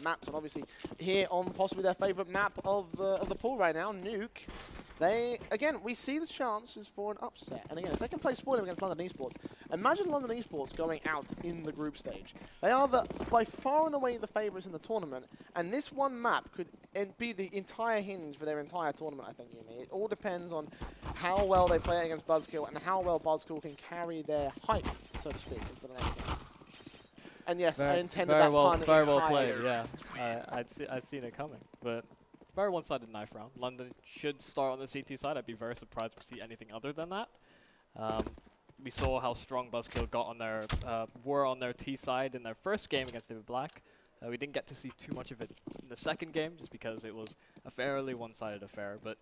maps, and obviously here on possibly their favorite map of the pool right now, Nuke. Again, we see the chances for an upset. And again, if they can play spoiler against London Esports, imagine London Esports going out in the group stage. They are by far and away the favourites in the tournament, and this one map could be the entire hinge for their entire tournament, I think, Yumi. It all depends on how well they play against BuzzKill and how well BuzzKill can carry their hype, so to speak, into the next game. And yes, I intended that pun very well entirely. played, yeah. I'd seen it coming, but very one-sided knife round. London should start on the CT side. I'd be very surprised to see anything other than that. We saw how strong BuzzKill were on their T side in their first game against David Black. We didn't get to see too much of it in the second game, just because it was a fairly one-sided affair. But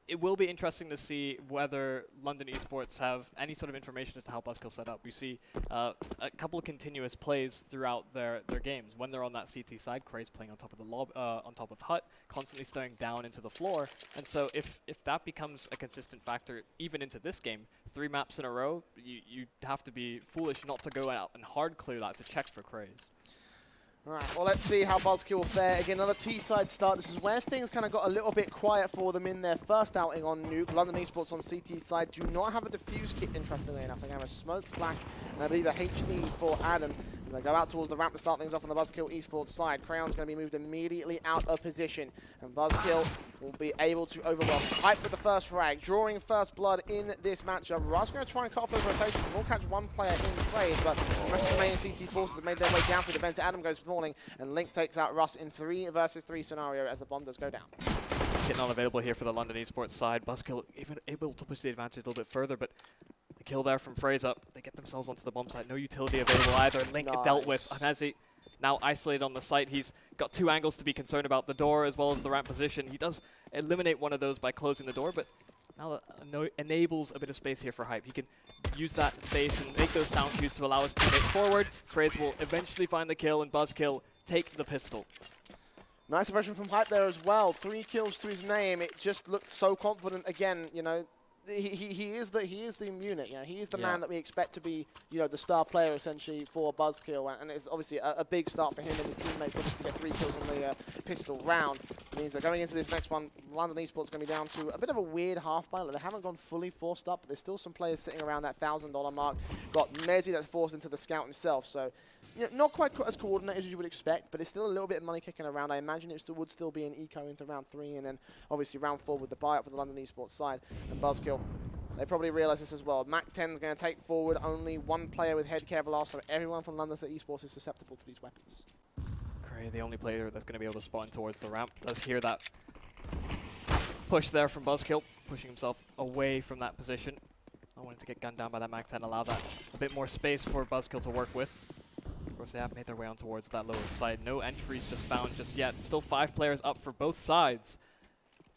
it will be interesting to see whether London Esports have any sort of information as to how BuzzKill set up. We see a couple of continuous plays throughout their games. When they're on that CT side, Kray's playing on top of the on top of Hut, constantly staring down into the floor. And so if that becomes a consistent factor even into this game, 3 maps in a row, you have to be foolish not to go out and hard clear that to check for Krays. Alright, well, let's see how BuzzKill fare. Again, another T-side start. This is where things kind of got a little bit quiet for them in their first outing on Nuke. London Esports on CT side do not have a defuse kit, interestingly enough. They have a smoke, flash, and I believe a HE for Adam. As they go out towards the ramp to start things off on the BuzzKill Esports side. Crayon's going to be moved immediately out of position. And BuzzKill will be able to overwhelm Hype with the first frag, drawing first blood in this matchup. Russ going to try and cut off those rotations. We'll catch one player in trade, but the rest of the main CT forces have made their way down through the vents. Adam goes falling, and Link takes out Russ in 3 versus 3 scenario as the bomb does go down. Kit not available here for the London Esports side. BuzzKill even able to push the advantage a little bit further, but the kill there from Fraser. They get themselves onto the bomb site. No utility available either. Link dealt with. Anezi now isolated on the site. He's got 2 angles to be concerned about, the door as well as the ramp position. He does eliminate one of those by closing the door, but now enables a bit of space here for Hype. He can use that space and make those sound cues to allow his teammate forward. Fraser will eventually find the kill, and BuzzKill take the pistol. Nice impression from Hype there as well. 3 kills to his name. It just looked so confident again, you know. He is the unit, you know. He is the man that we expect to be, you know, the star player essentially for BuzzKill, and it's obviously a big start for him and his teammates to get 3 kills on the pistol round. It means that going into this next one, London Esports going to be down to a bit of a weird half pilot. They haven't gone fully forced up, but there's still some players sitting around that $1,000 mark. Got Mezi that's forced into the scout himself, so you know, not quite as coordinated as you would expect, but it's still a little bit of money kicking around. I imagine it would still be an eco into round 3, and then obviously round 4 with the buyout for the London Esports side. And BuzzKill, they probably realise this as well. Mac 10 is going to take forward only 1 player with head Kevlar, so everyone from London Esports is susceptible to these weapons. Cray, the only player that's going to be able to spawn towards the ramp, does hear that push there from BuzzKill, pushing himself away from that position. I wanted to get gunned down by that Mac 10, allow that a bit more space for BuzzKill to work with. Of course, they have made their way on towards that lower side. No entries just found just yet. Still 5 players up for both sides.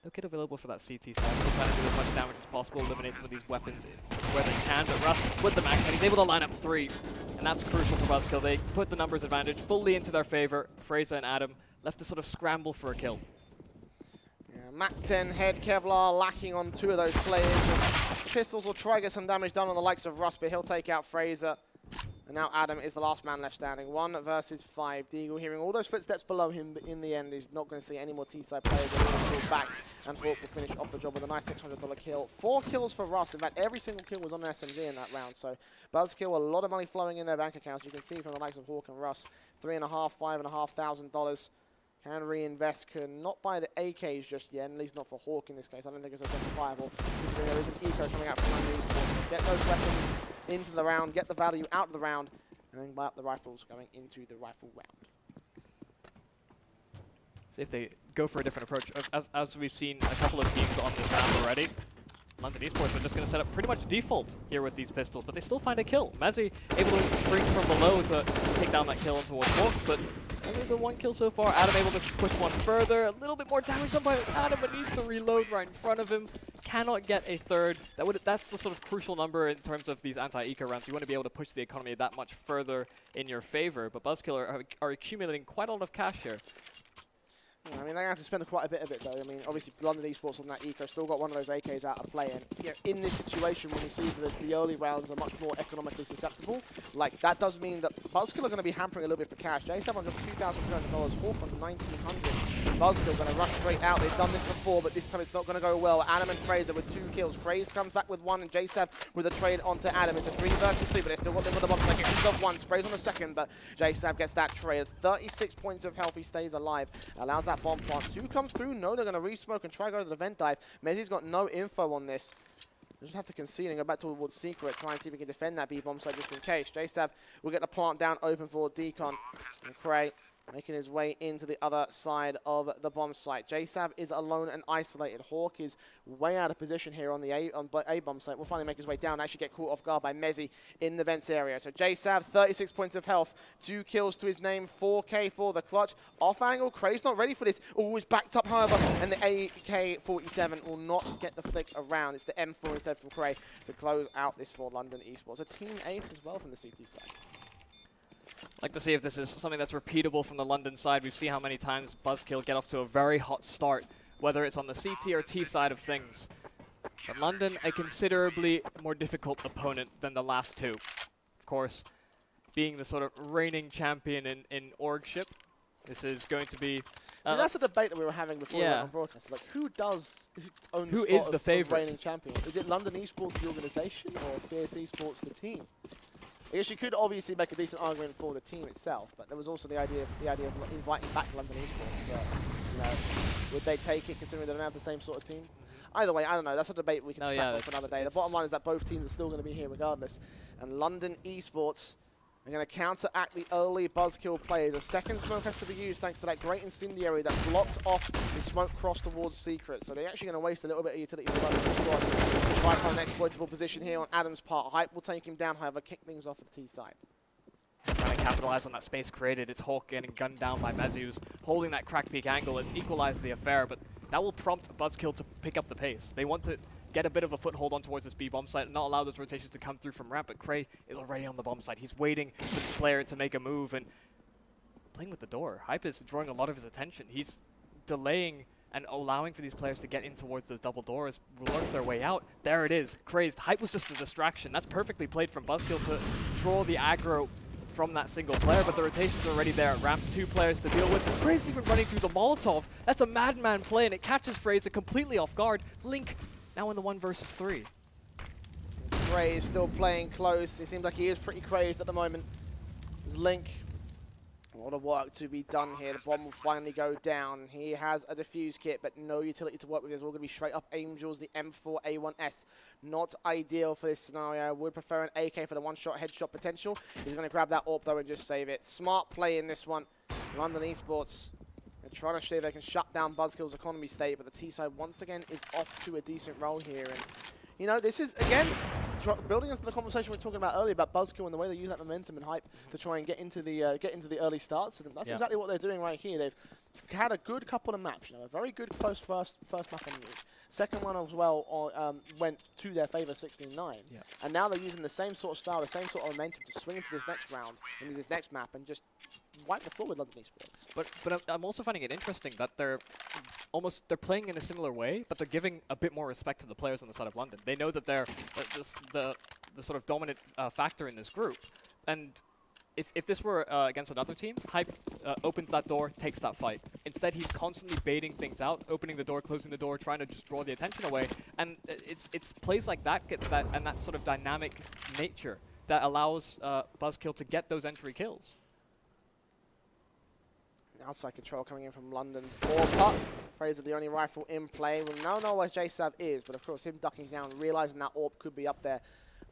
No kit available for that CT side. Still trying to do as much damage as possible, eliminate some of these weapons where they can. But Russ with the Mac 10, he's able to line up 3. And that's crucial for BuzzKill. They put the numbers advantage fully into their favor. Fraser and Adam left to sort of scramble for a kill. Yeah, Mac 10 head Kevlar lacking on 2 of those players. And the pistols will try to get some damage done on the likes of Russ, but he'll take out Fraser. And now Adam is the last man left standing. 1 versus 5. Deagle hearing all those footsteps below him, but in the end, he's not going to see any more T-side players. He'll back, and Hawk will finish off the job with a nice $600 kill. 4 kills for Russ. In fact, every single kill was on an SMG in that round. So BuzzKill, a lot of money flowing in their bank accounts. You can see from the likes of Hawk and Russ, $3,500, $5,500. Can reinvest, can not buy the AKs just yet, at least not for Hawk in this case. I don't think it's justifiable. Considering there is an eco coming out from London Esports. So get those weapons into the round, get the value out of the round, and then buy up the rifles going into the rifle round. See if they go for a different approach. As we've seen a couple of teams on this round already, London Esports are just going to set up pretty much default here with these pistols, but they still find a kill. Mezi able to spring from below to take down that kill towards Hawk, but only the 1 kill so far. Adam able to push one further. A little bit more damage done by Adam, but needs to reload right in front of him. Cannot get a 3rd. That's the sort of crucial number in terms of these anti-eco rounds. You want to be able to push the economy that much further in your favor, but BuzzKill are accumulating quite a lot of cash here. Yeah, I mean, they're going to have to spend quite a bit of it, though. I mean, obviously, London Esports on that eco still got one of those AKs out of play. And you know, in this situation, when you see that the early rounds are much more economically susceptible, like, that does mean that BuzzKill are going to be hampering a little bit for cash. J7 on just $2,300, Hawk on $1,900. BuzzKill going to rush straight out. They've done this before, but this time it's not going to go well. Adam and Fraser with 2 kills. Craze comes back with 1, and J7 with a trade onto Adam. It's a 3 versus 3, but they still got them with the bomb. Like, he's got 1, sprays on the second, but J7 gets that trade. 36 points of health, he stays alive. Allows that bomb plant. 2 comes through. No, they're going to re-smoke and try to go to the vent dive. Mezzi's got no info on this. They just have to concede and go back towards Secret, try and see if we can defend that B-bomb site just in case. J7 will get the plant down open for Decon. And Cray making his way into the other side of the bomb site. J-Sav is alone and isolated. Hawk is way out of position here on the A bomb site. Will finally make his way down, actually get caught off guard by Mezzi in the vents area. So J-Sav, 36 points of health, 2 kills to his name, 4K for the clutch. Off angle, Cray's not ready for this. Always backed up, however, and the AK-47 will not get the flick around. It's the M4 instead from Cray to close out this for London Esports. A team ace as well from the CT side. Like to see if this is something that's repeatable from the London side. We've seen how many times BuzzKill get off to a very hot start, whether it's on the CT or T side of things. But London, a considerably more difficult opponent than the last two. Of course, being the sort of reigning champion in orgship, this is going to be... See, that's a debate that we were having before we went on broadcast. Like, who own who the is spot the favorite? of reigning champion? Is it London Esports, the organisation, or Fierce Esports, the team? I guess you could obviously make a decent argument for the team itself, but there was also the idea of inviting back London Esports. But, you know, would they take it considering they don't have the same sort of team? Either way, I don't know. That's a debate we can scrap for another day. The bottom line is that both teams are still going to be here regardless. And London Esports are going to counteract the early BuzzKill plays. A second smoke has to be used thanks to that great incendiary that blocked off the smoke cross towards Secret. So they're actually going to waste a little bit of utility for the BuzzKill squad. Try to find an exploitable position here on Adam's part. Hype will take him down, however, kick things off at the T side. Trying to capitalize on that space created. It's Hawk getting gunned down by Mezzi, who's holding that crack peak angle. It's equalized the affair, but that will prompt BuzzKill to pick up the pace. They want to get a bit of a foothold on towards this B bomb site and not allow those rotations to come through from ramp, but Cray is already on the bomb site. He's waiting for the player to make a move and playing with the door. Hype is drawing a lot of his attention. He's delaying and allowing for these players to get in towards those double doors, work their way out. There it is, Crazed. Hype was just a distraction. That's perfectly played from BuzzKill to draw the aggro from that single player, but the rotations are already there at ramp. 2 players to deal with. Crazed even running through the Molotov. That's a madman play, and it catches Fraser completely off guard. Link now in the 1 versus 3. Cray is still playing close. It seems like he is pretty crazed at the moment. There's Link. A lot of work to be done here. The bomb will finally go down. He has a defuse kit, but no utility to work with. It's all going to be straight up Angels, the M4A1S. Not ideal for this scenario. Would prefer an AK for the one-shot headshot potential. He's going to grab that AWP, though, and just save it. Smart play in this one. London Esports are trying to see if they can shut down BuzzKill's economy state, but the T-side, once again, is off to a decent roll here. And you know, this is, again, building into the conversation we were talking about earlier about BuzzKill and the way they use that momentum and hype to try and get into the early starts. And that's exactly what they're doing right here. They've had a good couple of maps, you know, a very good close first map on the second one as well went to their favor, 16-9. Yeah. And now they're using the same sort of style, the same sort of momentum to swing into this next round, into this next map, and just wipe the floor with London Esports. But I'm also finding it interesting that they're playing in a similar way, but they're giving a bit more respect to the players on the side of London. They know that they're the sort of dominant factor in this group, and if this were against another team, Hype opens that door, takes that fight. Instead, he's constantly baiting things out, opening the door, closing the door, trying to just draw the attention away. And it's plays like that and that sort of dynamic nature that allows BuzzKill to get those entry kills. Outside control coming in from London's AWP. Fraser, the only rifle in play. We now know where J-Sav is, but of course him ducking down, realizing that AWP could be up there,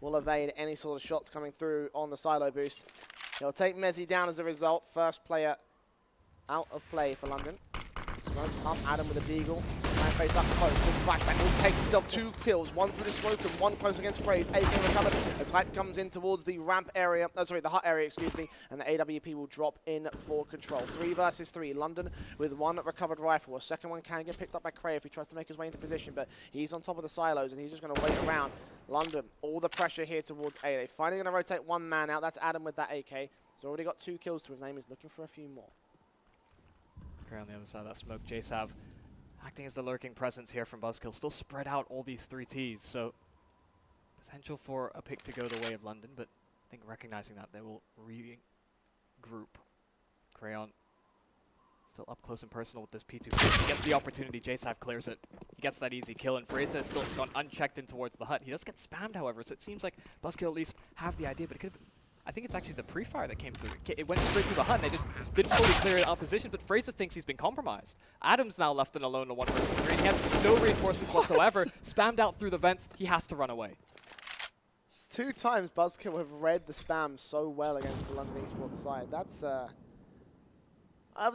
will evade any sort of shots coming through on the silo boost. He'll take Mezzi down as a result. First player out of play for London. Smokes up Adam with a deagle. And face up close. Good flashback. Will take himself 2 kills. 1 through the smoke and 1 close against Crazed. AK recovered as Hype comes in towards the ramp area. The hut area, excuse me. And the AWP will drop in for control. 3 versus 3. London with 1 recovered rifle. A second one can get picked up by Cray if he tries to make his way into position. But he's on top of the silos and he's just going to wait around. London, all the pressure here towards A. They're finally going to rotate 1 man out. That's Adam with that AK. He's already got 2 kills to his name. He's looking for a few more. Cray on the other side of that smoke. JSav acting as the lurking presence here from BuzzKill. Still spread out all these 3 Ts, so potential for a pick to go the way of London, but I think recognizing that they will regroup. Crayon still up close and personal with this P2. He gets the opportunity, JSav clears it. He gets that easy kill, and Fraser has still gone unchecked in towards the hut. He does get spammed, however, so it seems like BuzzKill at least have the idea, but it could have, I think it's actually the pre-fire that came through. It went straight through the hut, and they just didn't fully clear it out position, but Fraser thinks he's been compromised. Adam's now left in alone in 1 versus 3, and he has no reinforcements whatsoever. Spammed out through the vents, he has to run away. 2 times BuzzKill have read the spam so well against the London Esports side. That's either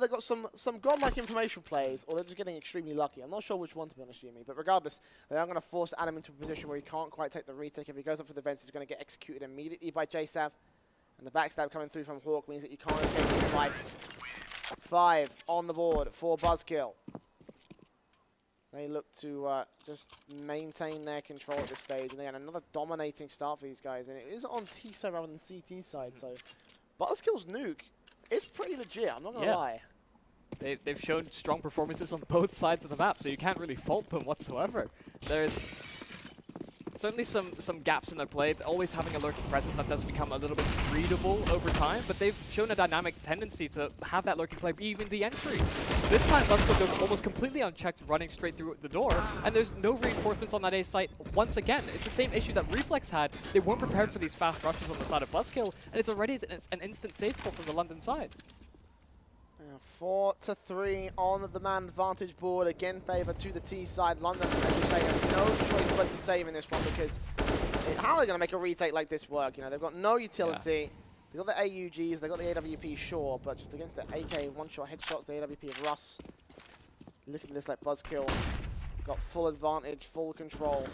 they've got some godlike information plays, or they're just getting extremely lucky. I'm not sure which one, to be honest with you, but regardless, they are going to force Adam into a position where he can't quite take the retake. If he goes up for the vents, he's going to get executed immediately by JSav. And the backstab coming through from Hawk means that you can't escape the fight. 5 on the board for BuzzKill. They look to just maintain their control at this stage. And again, another dominating start for these guys. And it is on T side rather than CT side. So BuzzKill's nuke is pretty legit, I'm not going to lie. They've shown strong performances on both sides of the map, so you can't really fault them whatsoever. There's certainly some gaps in their play. Always having a lurking presence that does become a little bit readable over time, but they've shown a dynamic tendency to have that lurking play, even the entry. This time, BuzzKill goes almost completely unchecked, running straight through the door, and there's no reinforcements on that A site once again. It's the same issue that Reflex had. They weren't prepared for these fast rushes on the side of BuzzKill, and it's already an instant save pull from the London side. 4-3 on the man advantage board. Again, favour to the T side. London, as you say, have no choice but to save in this one, because how are they going to make a retake like this work? You know, they've got no utility. They've got the AUGs, they've got the AWP, sure, but just against the AK one-shot headshots, the AWP of Russ. Looking at this like BuzzKill. Got full advantage, full control.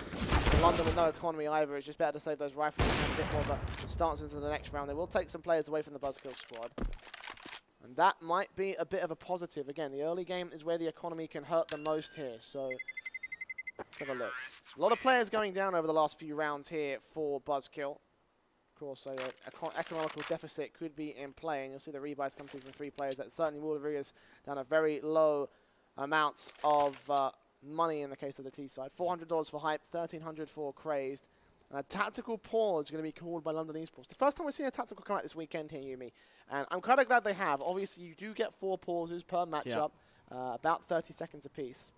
London with no economy either. It's just better to save those rifles and have a bit more of a stance into the next round. They will take some players away from the BuzzKill squad. And that might be a bit of a positive. Again, the early game is where the economy can hurt the most here, so let's have a look. A lot of players going down over the last few rounds here for BuzzKill. Of course, so economical deficit could be in play, and you'll see the rebuys come through from 3 players. That certainly will bring us down a very low amounts of money in the case of the T side. $400 for Hype, $1,300 for Crazed. And a tactical pause is going to be called by London Esports. The first time we've seen a tactical come out this weekend here, Yumi. And I'm kind of glad they have. Obviously, you do get 4 pauses per matchup, about 30 seconds apiece.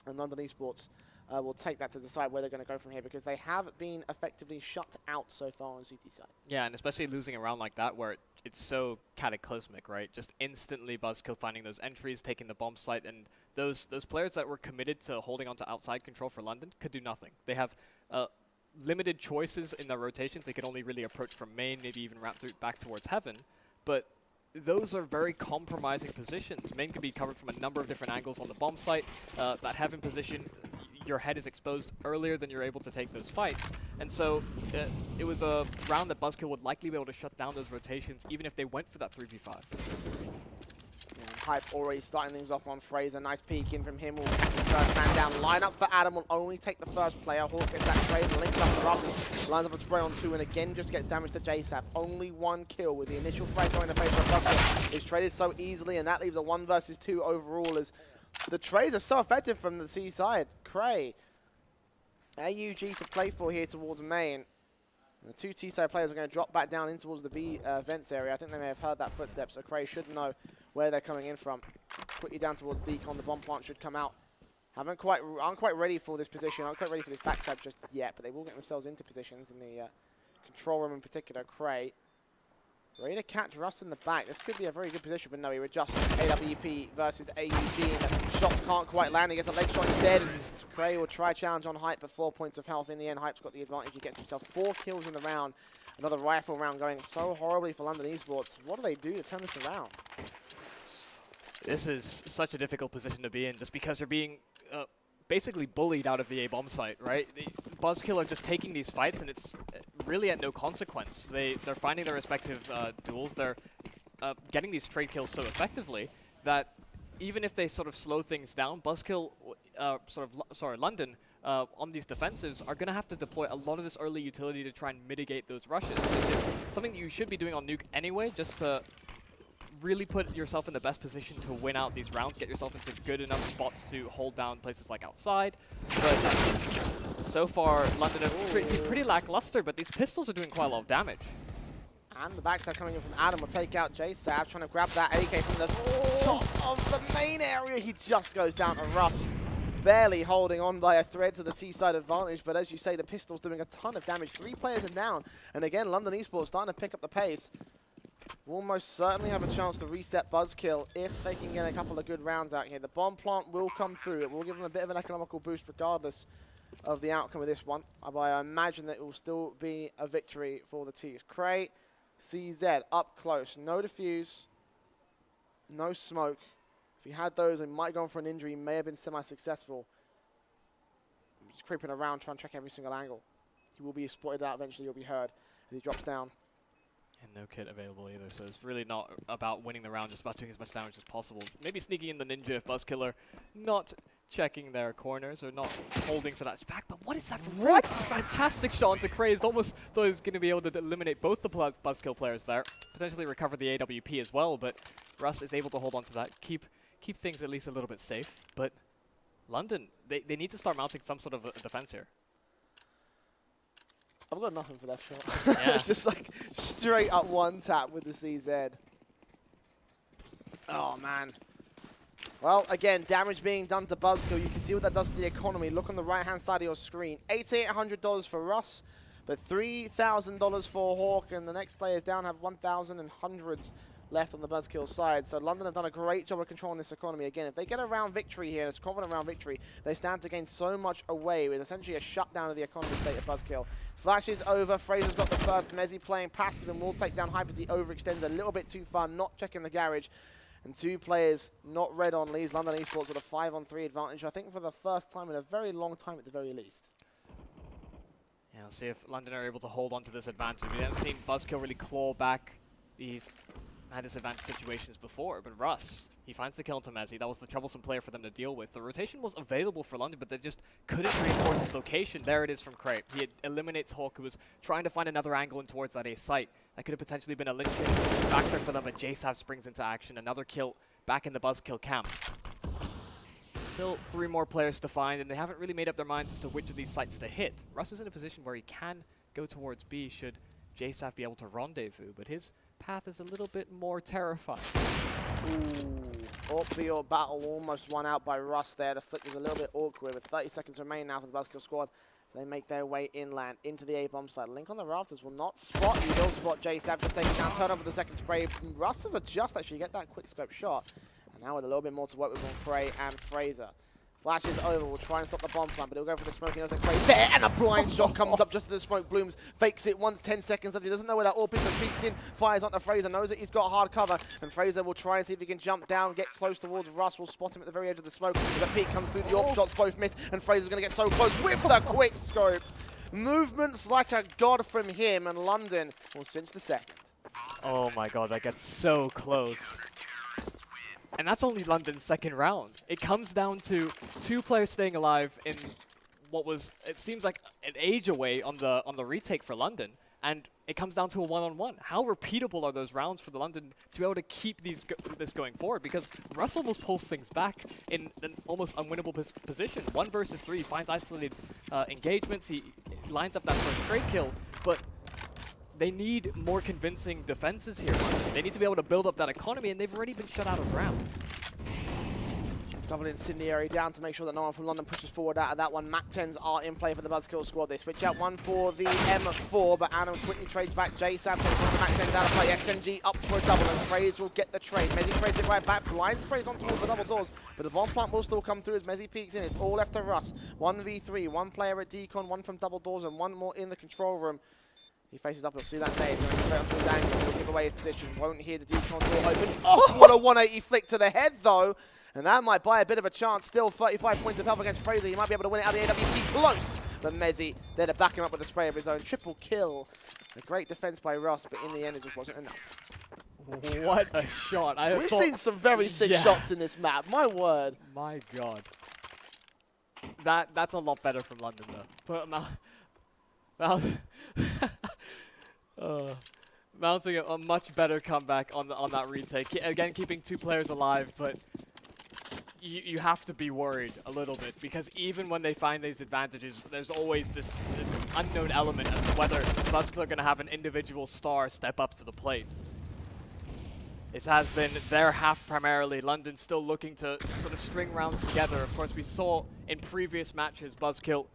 And London Esports will take that to decide where they're going to go from here, because they have been effectively shut out so far on CT side. Yeah, and especially losing a round like that where it's so cataclysmic, right? Just instantly BuzzKill finding those entries, taking the bomb site, and those players that were committed to holding on to outside control for London could do nothing. They have limited choices in their rotations. They can only really approach from main, maybe even wrap through back towards heaven, but those are very compromising positions. Main could be covered from a number of different angles on the bomb site. That heaven position, your head is exposed earlier than you're able to take those fights, and so it was a round that BuzzKill would likely be able to shut down those rotations even if they went for that 3v5. Hype already starting things off on Fraser. Nice peek in from him. Will take the first man down. Line up for Adam will only take the first player. Hawk gets that trade and links up the Ruffles. Lines up a spray on 2 and again just gets damage to JSav. Only 1 kill with the initial frag going to face of BuzzKill. Is traded so easily, and that leaves a 1 versus 2 overall, as the trades are so effective from the C side. Cray, AUG to play for here towards main. And the 2 T-side players are going to drop back down in towards the B vents area. I think they may have heard that footstep, so Cray should know where they're coming in from. Quickly down towards Decon. The bomb plant should come out. Aren't quite ready for this position. Aren't quite ready for this backstab just yet, but they will get themselves into positions in the control room in particular. Cray ready to catch Russ in the back. This could be a very good position, but no, he adjusts AWP versus AUG, and the shots can't quite land. He gets a leg shot instead. Cray will try challenge on Hype, but 4 points of health. In the end, Hype's got the advantage. He gets himself 4 kills in the round. Another rifle round going so horribly for London Esports. What do they do to turn this around? This is such a difficult position to be in, just because you're being basically bullied out of the A bomb site, right? The BuzzKill are just taking these fights, and it's really at no consequence. They're finding their respective duels. They're getting these trade kills so effectively that even if they sort of slow things down, BuzzKill, London, on these defensives are going to have to deploy a lot of this early utility to try and mitigate those rushes, which is something that you should be doing on Nuke anyway, just to really put yourself in the best position to win out these rounds, get yourself into good enough spots to hold down places like outside. But so far, London are pretty lackluster, but these pistols are doing quite a lot of damage. And the backstab coming in from Adam will take out JSAV, trying to grab that AK from the top of the main area. He just goes down to Russ, barely holding on by a thread to the T-side advantage. But as you say, the pistol's doing a ton of damage. 3 players are down. And again, London Esports starting to pick up the pace. Will most certainly have a chance to reset BuzzKill if they can get a couple of good rounds out here. The bomb plant will come through. It will give them a bit of an economical boost regardless of the outcome of this one. But I imagine that it will still be a victory for the T's. Cray, CZ up close. No defuse, no smoke. If he had those, he might go on for an injury. He may have been semi-successful. He's creeping around trying to check every single angle. He will be spotted out eventually. You'll be heard as he drops down. And no kit available either, so it's really not about winning the round, just about doing as much damage as possible. Maybe sneaking in the Ninja if BuzzKiller not checking their corners or not holding for that back. But what is that from What? Fantastic shot onto Crazed. Almost thought he was going to be able to eliminate both the BuzzKill players there. Potentially recover the AWP as well, but Russ is able to hold on to that, keep things at least a little bit safe. But London, they need to start mounting some sort of a defense here. I've got nothing for that shot. Yeah. It's just like straight up one tap with the CZ. Oh, man. Well, again, damage being done to BuzzKill. You can see what that does to the economy. Look on the right-hand side of your screen. $8,800 for Russ, but $3,000 for Hawk, and the next players down have 1,000 and hundreds left on the BuzzKill side. So London have done a great job of controlling this economy. Again, if they get a round victory here, it's a confident round victory, they stand to gain so much away with essentially a shutdown of the economy state of BuzzKill. Flash is over. Fraser's got the first. Mezzi playing passive and will take down Hyper. He overextends a little bit too far, not checking the garage. And 2 players not red on leaves. London Esports with a 5-on-3 advantage, I think for the first time in a very long time at the very least. Yeah, we'll see if London are able to hold on to this advantage. We haven't seen BuzzKill really claw back these disadvantage situations before, but Russ, he finds the kill into Mezzi. That was the troublesome player for them to deal with. The rotation was available for London, but they just couldn't reinforce his location. There it is from Cray. He eliminates Hawk, who was trying to find another angle in towards that A site. That could have potentially been a linchpin factor for them, but JSAV springs into action. Another kill back in the BuzzKill camp. Still 3 more players to find, and they haven't really made up their minds as to which of these sites to hit. Russ is in a position where he can go towards B should JSAV be able to rendezvous, but his path is a little bit more terrifying. Ooh, upfield battle almost won out by Russ there. The flick was a little bit awkward with 30 seconds remain now for the BuzzKill squad. So they make their way inland into the A-bomb site. Link on the rafters will not spot. He will spot JSAV just taking down. Turn over the second spray. Russ does adjust actually, get that quick scope shot. And now with a little bit more to work with on Cray and Fraser. Flash is over, will try and stop the bomb plant, but he'll go for the smoke. He knows that Cray's there, and a blind shot comes up just as the smoke blooms. Fakes it once, 10 seconds left. He doesn't know where that AWP is, but peeks in, fires onto Fraser, knows that he's got hard cover, and Fraser will try and see if he can jump down, get close towards Russ, will spot him at the very edge of the smoke. The peek comes through, the AWP shots both miss, and Fraser's going to get so close with the quick scope. Movements like a god from him, and London will cinch the second. Oh my god, that gets so close. And that's only London's second round. It comes down to 2 players staying alive in what was, it seems like, an age away on the retake for London. And it comes down to a 1-on-1. How repeatable are those rounds for the London to be able to keep this going forward? Because Russ almost pulls things back in an almost unwinnable position. 1 versus 3, finds isolated engagements. He lines up that first trade kill, but they need more convincing defenses here. They need to be able to build up that economy, and they've already been shut out of round. Double incendiary down to make sure that no one from London pushes forward out of that one. MAC-10s are in play for the BuzzKill squad. They switch out one for the M4, but Adam quickly trades back. JSAV takes one of the MAC-10s out of play. SMG up for a double, and Praise will get the trade. Mezzi trades it right back. Blinds Praise on towards the double doors, but the bomb plant will still come through as Mezzi peeks in. It's all left to Russ. 1v3, 1 player at decon, 1 from double doors, and 1 more in the control room. He faces up, he'll see that nade, going straight onto his angle, he'll give away his position, won't hear the decon door open. Oh, what a 180 flick to the head though! And that might buy a bit of a chance. Still 35 points of help against Fraser. He might be able to win it out of the AWP. Close! But Mezzi there to back him up with a spray of his own. Triple kill. A great defense by Russ, but in the end it just wasn't enough. What a shot. We've seen some very sick shots in this map. My word. My god. That's a lot better from London though. But Mounting a much better comeback on that retake. Again, keeping 2 players alive, but you have to be worried a little bit, because even when they find these advantages, there's always this unknown element as to whether BuzzKill are going to have an individual star step up to the plate. It has been their half primarily. London still looking to sort of string rounds together. Of course, we saw in previous matches BuzzKill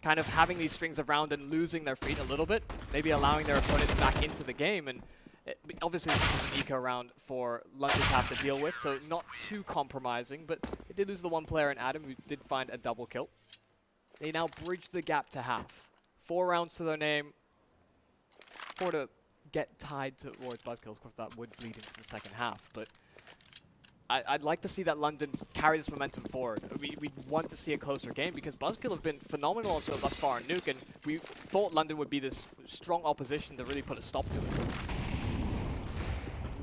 kind of having these strings around and losing their feet a little bit, maybe allowing their opponents back into the game. And obviously, this is an eco round for London to have to deal with, so not too compromising, but they did lose the 1 player in Adam, who did find a double kill. They now bridge the gap to half. 4 rounds to their name, 4 to get tied towards BuzzKill. Of course, that would bleed into the second half, but I'd like to see that London carry this momentum forward. We want to see a closer game, because BuzzKill have been phenomenal also thus far in Nuke, and we thought London would be this strong opposition to really put a stop to it.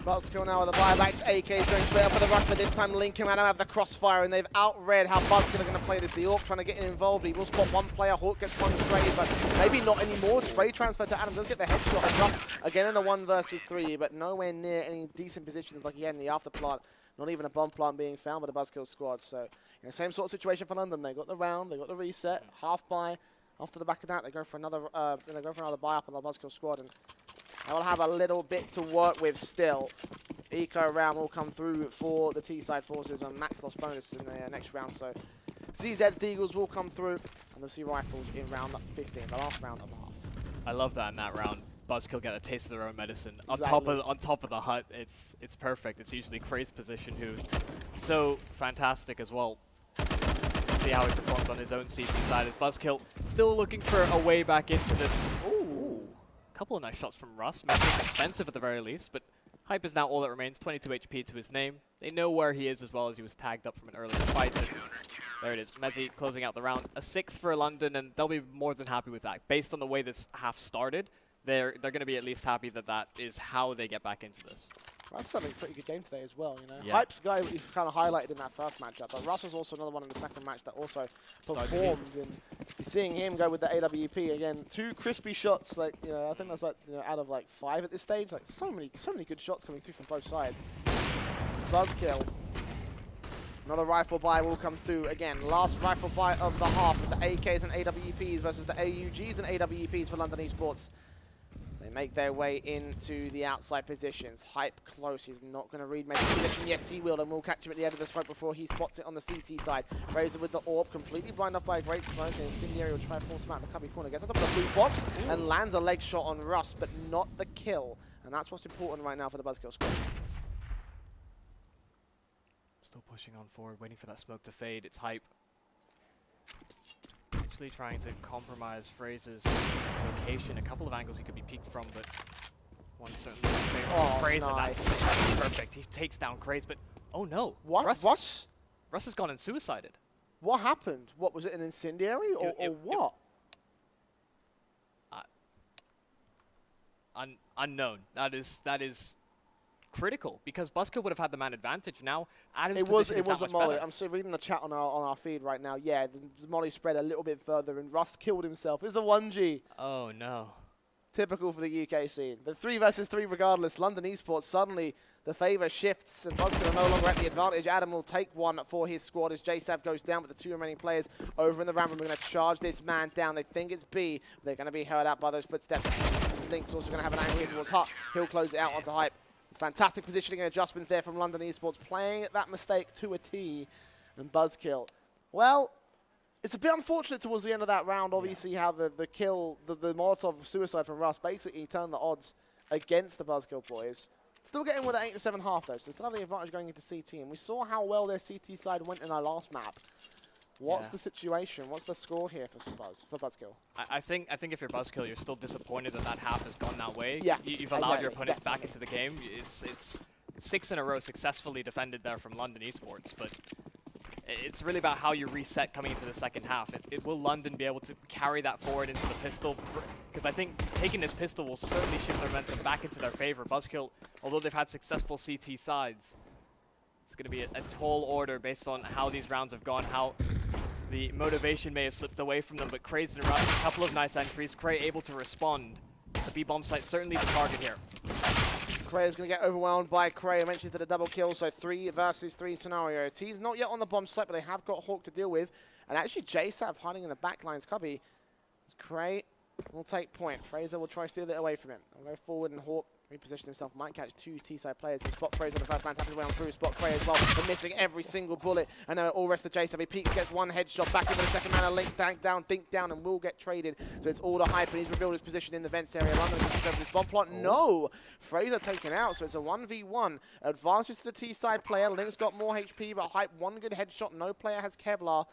BuzzKill now with the buybacks. AK is going straight up for the rush, but this time Lincoln Adam have the crossfire, and they've outread how BuzzKill are going to play this. The Orc trying to get involved. He will spot 1 player. Hawk gets 1 spray, but maybe not anymore. Spray transfer to Adam. Does get the headshot. And Russ again in a 1 versus 3, but nowhere near any decent positions like he had in the after plant. Not even a bomb plant being found by the BuzzKill squad. So, same sort of situation for London. They got the round. They got the reset. Half buy. After the back of that, they go for another. They go for another buy up on the BuzzKill squad, and they will have a little bit to work with still. Eco round will come through for the T-side forces on max loss bonus in the next round. So CZ's Deagles will come through, and they'll see rifles in round 15, the last round of the half. I love that in that round. BuzzKill get a taste of their own medicine. Exactly. On top of the hut, it's perfect. It's usually Craze's position, who's so fantastic as well. See how he performs on his own CT side as BuzzKill still looking for a way back into this. Ooh. Couple of nice shots from Russ, making it expensive at the very least, but Hype is now all that remains, 22 HP to his name. They know where he is as well, as he was tagged up from an earlier fight. And there it is, Mezzi closing out the round. A 6th for London, and they'll be more than happy with that. Based on the way this half started, they're going to be at least happy that that is how they get back into this. Russ having a pretty good game today as well, you know. Yeah. Hype's guy we've kind of highlighted in that first matchup, but Russ was also another one in the second match that also performed. And you're seeing him go with the AWP again. 2 crispy shots, like, you know, I think that's like, you know, out of like 5 at this stage. Like so many good shots coming through from both sides. BuzzKill. Another rifle buy will come through again. Last rifle buy of the half with the AKs and AWPs versus the AUGs and AWPs for London Esports. They make their way into the outside positions. Hype close. He's not going to read Mezzi's position. Yes, he will, and we'll catch him at the end of the smoke before he spots it on the CT side. Razor with the orb, completely blinded up by a great smoke. And Incendiary will try to force him out in the cubby corner. Gets on top of the blue box and lands a leg shot on Russ, but not the kill. And that's what's important right now for the BuzzKill squad. Still pushing on forward, waiting for that smoke to fade. It's Hype. Actually trying to compromise Fraser's location. A couple of angles he could be peeked from, but one certainly favorable. Fraser, nice. That's perfect. He takes down Craze, but oh no. What? Russ has gone and suicided. What happened? What, was it an incendiary or what? Unknown. That is critical, because BuzzKill would have had the man advantage. Now Adam's It was a a molly. I'm still reading the chat on our feed right now. Yeah, the molly spread a little bit further, and Russ killed himself. It's a 1G. Oh no. Typical for the UK scene. But 3 versus 3 regardless. London Esports, suddenly the favour shifts, and BuzzKill are no longer at the advantage. Adam will take one for his squad as JSav goes down with the 2 remaining players over in the ramp room. We're going to charge this man down. They think it's B. They're going to be held out by those footsteps. Link's also going to have an angle here towards Hut. He'll close it out onto Hype. Fantastic positioning and adjustments there from London Esports, playing that mistake to a T. And BuzzKill, well, it's a bit unfortunate towards the end of that round, obviously, how the kill, the Molotov suicide from Russ basically turned the odds against the BuzzKill boys. Still getting with an 8-7 half, though, so still have the advantage going into CT. And we saw how well their CT side went in our last map. What's the situation? What's the score here for BuzzKill? I think if you're BuzzKill, you're still disappointed that that half has gone that way. Yeah, You've allowed your opponents back into the game. It's 6 in a row successfully defended there from London Esports, but it's really about how you reset coming into the second half. Will London be able to carry that forward into the pistol? Because I think taking this pistol will certainly shift their momentum back into their favor. BuzzKill, although they've had successful CT sides, it's going to be a tall order based on how these rounds have gone, how the motivation may have slipped away from them, but Craze and Rush, a couple of nice entries. Cray able to respond. The B-bomb site certainly the target here. Cray is going to get overwhelmed by Cray eventually to the double kill, so 3 versus 3 scenarios. He's not yet on the bomb site, but they have got Hawk to deal with. And actually, JSav hiding in the backline's cubby. Cray will take point. Fraser will try to steal it away from him. He'll go forward and Hawk reposition himself. Might catch 2 T-side players. He'll spot Fraser on the first man, tapping his way on through. Spot Cray as well. They're missing every single bullet. And now it all rests to JSav. He peeks, gets 1 headshot. Back into the second man. A link down, dink down, and will get traded. So it's all the hype, and he's revealed his position in the vents area. London is over his bomb plot. No! Fraser taken out, so it's a 1v1. Advantage to the T-side player. Link's got more HP, but hype 1 good headshot. No player has Kevlar.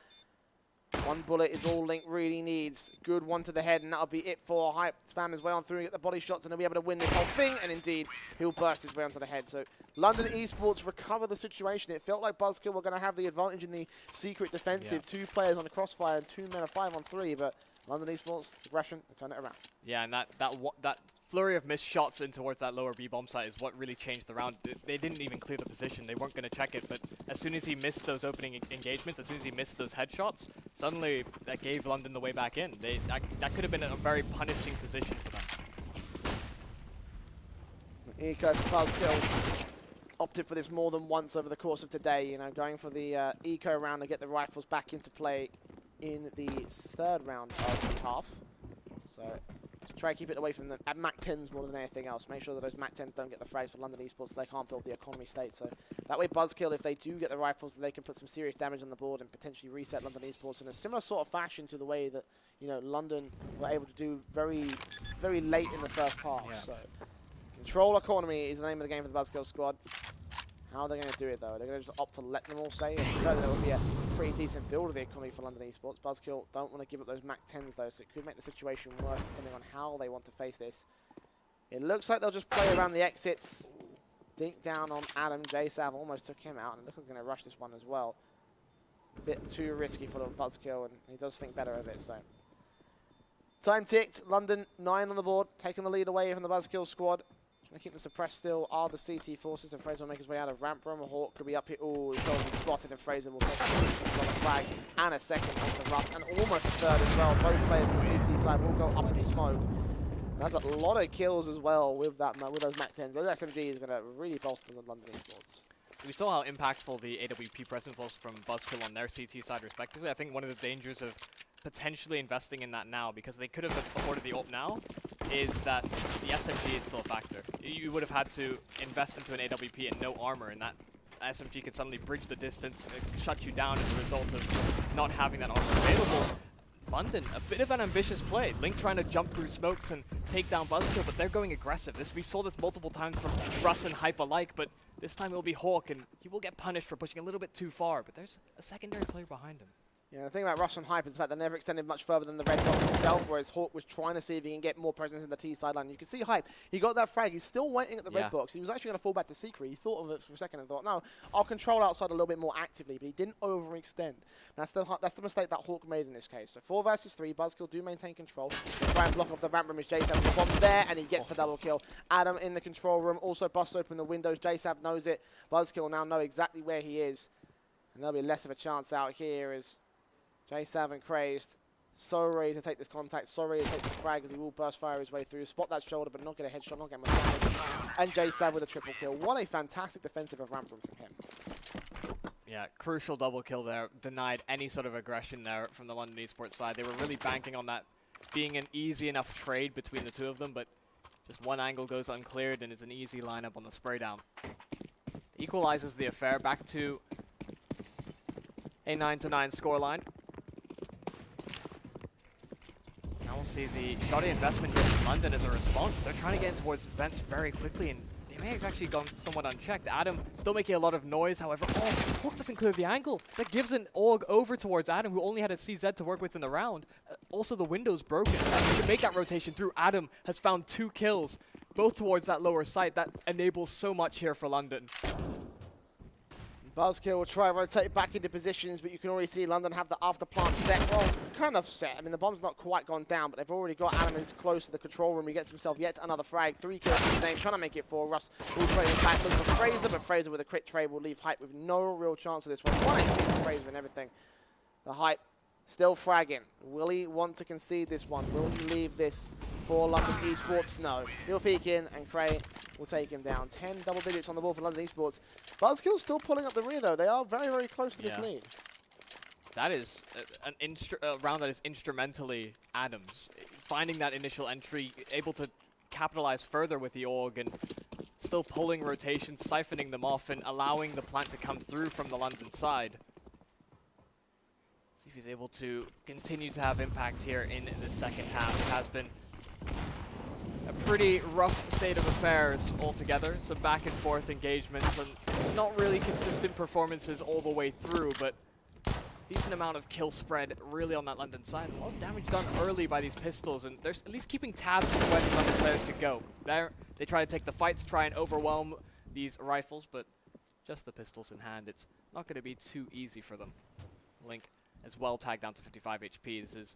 1 bullet is all Link really needs. Good one to the head, and that'll be it for Hype. Spam his way on through and get the body shots, and he'll be able to win this whole thing. And indeed, he'll burst his way onto the head. So London Esports recover the situation. It felt like BuzzKill were going to have the advantage in the secret defensive. Yeah. 2 players on the crossfire and 2 men of 5 on 3, but London Esports, aggression, they turn it around. Yeah, and that flurry of missed shots in towards that lower B-bomb site is what really changed the round. They didn't even clear the position. They weren't going to check it, but as soon as he missed those opening engagements, as soon as he missed those headshots, suddenly that gave London the way back in. That could have been a very punishing position for them. Eco for BuzzKill opted for this more than once over the course of today, you know, going for the eco round to get the rifles back into play in the 3rd round of the half. So just try to keep it away from the MAC-10s more than anything else. Make sure that those MAC-10s don't get the frags for London Esports so they can't build the economy state. So that way BuzzKill, if they do get the rifles, they can put some serious damage on the board and potentially reset London Esports in a similar sort of fashion to the way that, you know, London were able to do very, very late in the first half. Yeah. So control economy is the name of the game for the BuzzKill squad. How are they going to do it, though? They're going to just opt to let them all stay. And certainly there will be a pretty decent build of the economy for London Esports. BuzzKill don't want to give up those MAC-10s, though, so it could make the situation worse depending on how they want to face this. It looks like they'll just play around the exits. Dink down on Adam. JSav almost took him out, and it looks like they're going to rush this one as well. A bit too risky for the BuzzKill, and he does think better of it, so. Time ticked. London 9 on the board, taking the lead away from the BuzzKill squad. Trying to keep them suppressed still are the CT forces, and Fraser will make his way out of ramp room. Hawk could be up here. Ooh, he's been spotted, and Fraser will take a flag and a second onto Russ, and almost a 3rd as well. Both players on the CT side will go up in smoke. And that's a lot of kills as well with that with those MAC-10s. Those SMGs are going to really bolster the London Esports. We saw how impactful the AWP presence was from BuzzKill on their CT side respectively. I think one of the dangers of potentially investing in that now, because they could have afforded the ult now, is that the SMG is still a factor. You would have had to invest into an AWP and no armor, and that SMG could suddenly bridge the distance, shut you down as a result of not having that armor available. London, a bit of an ambitious play. Link trying to jump through smokes and take down BuzzKill, but they're going aggressive. We saw this multiple times from Russ and Hype alike, but this time it will be Hawk, and he will get punished for pushing a little bit too far, but there's a secondary player behind him. Yeah, the thing about Russ and Hype is the fact they never extended much further than the red box itself, whereas Hawk was trying to see if he can get more presence in the T sideline. You can see Hype, he got that frag, he's still waiting at the red box. He was actually going to fall back to Secret. He thought of it for a second and thought, no, I'll control outside a little bit more actively, but he didn't overextend. That's the mistake that Hawk made in this case. So 4 versus 3, BuzzKill do maintain control. They try and block off the ramp room as JSav with the bomb there, and he gets the double kill. Adam in the control room, also busts open the windows. JSav knows it. BuzzKill now know exactly where he is, and there'll be less of a chance out here as JSav and Crazed, so ready to take this contact, so ready to take this frag as he will burst fire his way through, spot that shoulder but not get a headshot, not get much damage. And JSav with a triple kill. What a fantastic defensive of ramp room from him. Yeah, crucial double kill there. Denied any sort of aggression there from the London Esports side. They were really banking on that being an easy enough trade between the two of them, but just one angle goes uncleared and it's an easy lineup on the spray down. Equalizes the affair back to a 9-9 scoreline. Now we'll see the shoddy investment here from London as a response. They're trying to get in towards vents very quickly, and they may have actually gone somewhat unchecked. Adam still making a lot of noise, however, Hawk doesn't clear the angle. That gives an AUG over towards Adam, who only had a CZ to work with in the round. Also, the window's broken. He can make that rotation through. Adam has found 2 kills, both towards that lower site. That enables so much here for London. BuzzKill will try to rotate back into positions, but you can already see London have the after plant set. Well, kind of set. I mean, the bomb's not quite gone down, but they've already got Adam is close to the control room. He gets himself yet another frag. 3 kills in his name, trying to make it 4. Russ will trade him back. Looks for Fraser, but Fraser with a crit trade will leave Hype with no real chance of this one. 1 HP for Fraser and everything. The Hype still fragging. Will he want to concede this one? Will he leave this for London Esports. No, he'll peek in, and Cray will take him down. 10 double digits on the board for London Esports. BuzzKill's still pulling up the rear, though. They are very, very close to this lead. That is a round that is instrumentally Adams. Finding that initial entry, able to capitalize further with the AUG, and still pulling rotations, siphoning them off, and allowing the plant to come through from the London side. See if he's able to continue to have impact here in the second half. It has been a pretty rough state of affairs altogether. Some back and forth engagements and not really consistent performances all the way through, but decent amount of kill spread really on that London side. A lot of damage done early by these pistols, and they're at least keeping tabs on when London players could go. There, they try to take the fights, try and overwhelm these rifles, but just the pistols in hand, it's not going to be too easy for them. Link as well tagged down to 55 HP. This is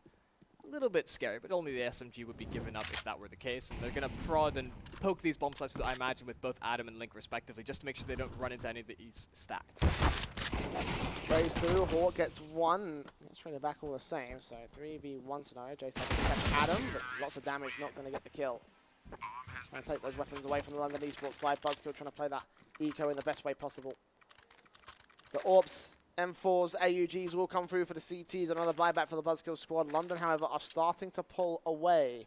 a little bit scary, but only the SMG would be given up if that were the case. And they're going to prod and poke these bomb sites, I imagine, with both Adam and Link respectively, just to make sure they don't run into any of these stacks. Sprays through, Hawk gets one. It's trying to back all the same, so 3v1 scenario. Jason has to catch Adam, but lots of damage, not going to get the kill. Trying to take those weapons away from the London Esports side. BuzzKill trying to play that eco in the best way possible. The AWPs, M4s, AUGs will come through for the CTs. Another buyback for the BuzzKill squad. London, however, are starting to pull away.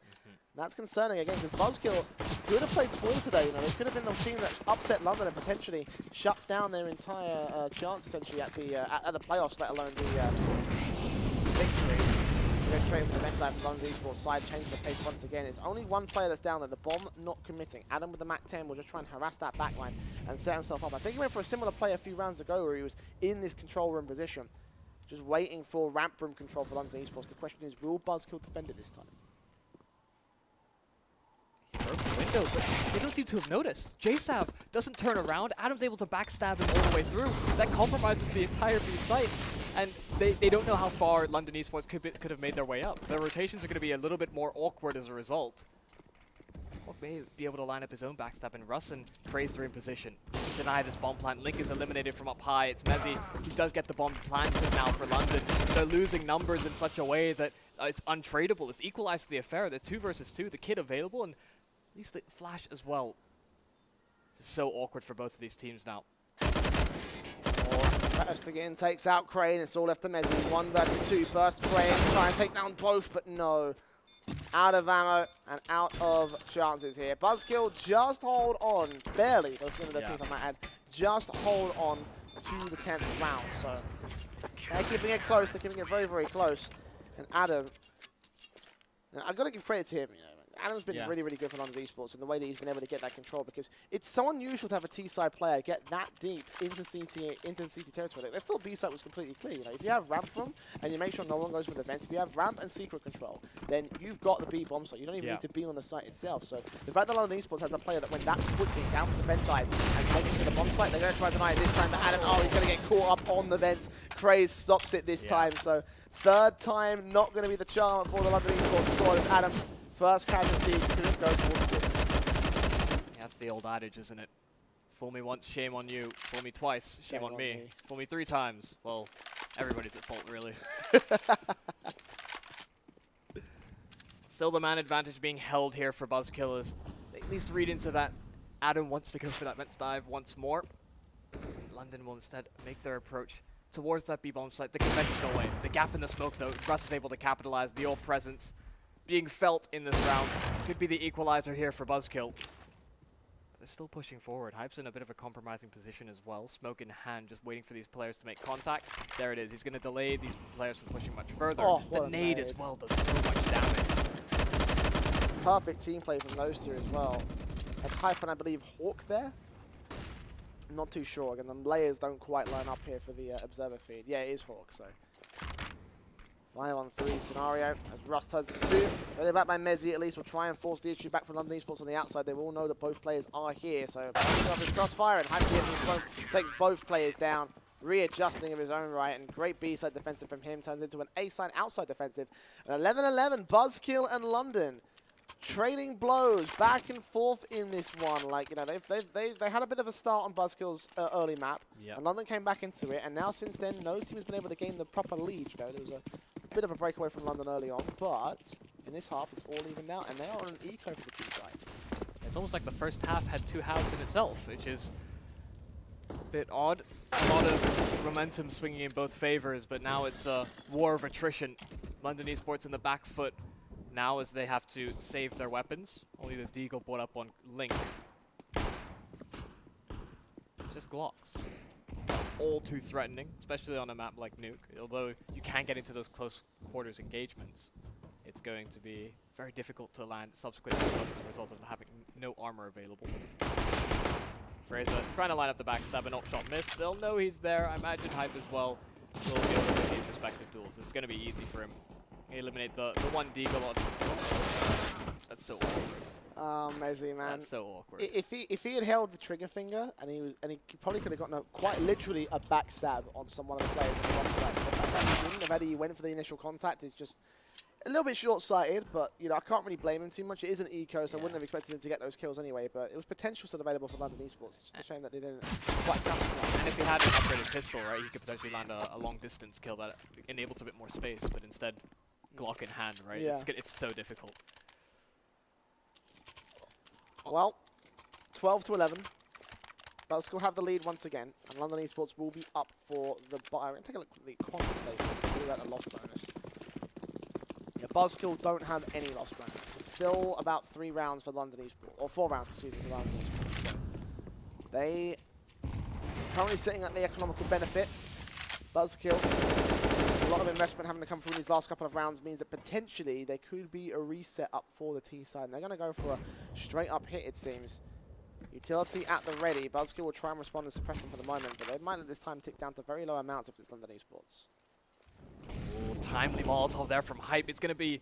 That's concerning again, because BuzzKill could have played spoiler today. You know, they could have been the team that's upset London and potentially shut down their entire chance essentially at the playoffs, let alone the victory. We're going straight into the event live for London Esports side, change the pace once again. It's only one player that's down there, the bomb not committing. Adam with the Mac 10 will just try and harass that backline and set himself up. I think he went for a similar play a few rounds ago where he was in this control room position, just waiting for ramp room control for London Esports. The question is, will BuzzKill defend it this time? Broke the window, but they don't seem to have noticed. JSAV doesn't turn around. Adam's able to backstab him all the way through. That compromises the entire B site, and they don't know how far London Esports could have made their way up. Their rotations are going to be a little bit more awkward as a result. Hawk may be able to line up his own backstab, and Russ and Craze are in position. Deny this bomb plant. Link is eliminated from up high. It's Mezzy who does get the bomb planted now for London. They're losing numbers in such a way that it's untradeable. It's equalized the affair. They're 2 versus 2. The kid available, and at least the flash as well. This is so awkward for both of these teams now. Burst again takes out Crane. It's all left to Mezzy. 1 versus 2. Burst Crane. Try and take down both, but no. Out of ammo and out of chances here. BuzzKill just hold on. Barely. That's going to the teams I might add. Just hold on to the 10th round. So they're keeping it close. They're keeping it very, very close. And Adam, now, I've got to give credit to him, you know. Adam's been really, really good for London Esports in the way that he's been able to get that control, because it's so unusual to have a T-side player get that deep into CT territory. They thought B-side was completely clear. You know, if you have ramp from and you make sure no one goes for the vents, if you have ramp and secret control, then you've got the B bomb site. You don't even need to be on the site itself. So the fact that London Esports has a player that went that quickly down to the vent side and taken it to the bomb site, they're going to try to deny it this time. But Adam, he's going to get caught up on the vents. Craze stops it this time. So third time, not going to be the charm for the London Esports squad. As Adam, first casualty, couldn't go towards it. That's the old adage, isn't it? Fool me once, shame on you. Fool me twice, shame on me. Fool me 3 times. Well, everybody's at fault, really. Still the man advantage being held here for BuzzKill as they at least read into that. Adam wants to go for that vents dive once more. London will instead make their approach towards that B-bomb site the conventional way. The gap in the smoke, though, Russ is able to capitalize. The old presence being felt in this round could be the equalizer here for BuzzKill. They're still pushing forward. Hype's in a bit of a compromising position as well. Smoke in hand, just waiting for these players to make contact. There it is. He's going to delay these players from pushing much further. Oh, the nade as well does so much damage. Perfect team play from those two as well. That's Hype and I believe Hawk there. I'm not too sure. Again, the layers don't quite line up here for the observer feed. Yeah, it is Hawk, so 5-on-3 scenario as Russ turns it to 2. Traded back by Mezzy at least will try and force the issue back from London Esports on the outside. They will know that both players are here, so his crossfire and Hype takes both players down, readjusting of his own right, and great B-side defensive from him turns into an A-side outside defensive. An 11-11, BuzzKill and London trading blows back and forth in this one. Like, you know, they had a bit of a start on BuzzKill's early map, and London came back into it, and now since then, no team has been able to gain the proper lead. You know, there was bit of a breakaway from London early on, but in this half, it's all evened out, and they are on an eco for the T side. It's almost like the first half had two halves in itself, which is a bit odd. A lot of momentum swinging in both favors, but now it's a war of attrition. London Esports in the back foot now as they have to save their weapons. Only the Deagle brought up on Link. Just Glocks. All too threatening, especially on a map like Nuke. Although you can get into those close quarters engagements, it's going to be very difficult to land subsequent as a result of having no armor available. Fraser trying to line up the backstab, an op shot miss. They'll know he's there. I imagine Hype as well will be able to win these respective duels. It's going to be easy for him. Eliminate the one Deagle on. That's so awkward. Mezzy, man. That's so awkward. If he had held the trigger finger and he probably could have gotten quite literally a backstab on someone of the players on the wrong side. The fact that he didn't, the fact that he went for the initial contact is just a little bit short-sighted, but you know, I can't really blame him too much. It is an eco, so I wouldn't have expected him to get those kills anyway, but it was potential still available for London Esports. It's just a shame that they didn't quite count it. And if he had an upgraded pistol, right, he could potentially land a long-distance kill that enables a bit more space, but instead, Glock in hand, right? Yeah. It's so difficult. Well, 12-11. BuzzKill have the lead once again, and London Esports will be up for the buy. Take a look at the contest station. Do that the loss bonus. Yeah, BuzzKill don't have any loss bonus. It's still about 3 rounds for London Esports, or 4 rounds, excuse me, for London Esports. So they currently sitting at the economical benefit. BuzzKill, a lot of investment having to come through these last couple of rounds means that potentially there could be a reset up for the T side. And they're going to go for a straight up hit, it seems. Utility at the ready. BuzzKill will try and respond and suppress them for the moment, but they might at this time tick down to very low amounts if it's London Esports. Ooh, timely Molotov there from Hype. It's going to be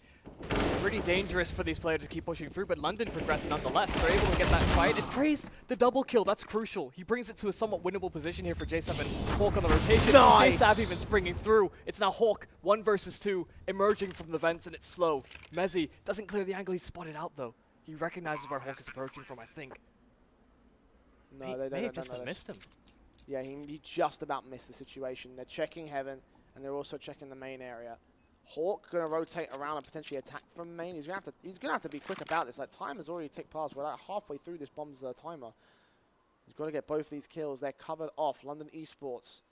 pretty dangerous for these players to keep pushing through, but London progressing nonetheless. They're able to get that fight. And Praise the double kill. That's crucial. He brings it to a somewhat winnable position here for J7. Hawk on the rotation. Nice. J7 even springing through. It's now Hawk 1 versus 2 emerging from the vents, and it's slow. Mezzy doesn't clear the angle. He's spotted out though. He recognizes where Hawk is approaching from, I think. No, they may have don't just know missed him. Yeah, he just about missed the situation. They're checking Heaven, and they're also checking the main area. Hawk gonna rotate around and potentially attack from main. He's gonna have to be quick about this. Like, time has already ticked past. We're like halfway through this bomb's timer. He's got to get both these kills. They're covered off. London Esports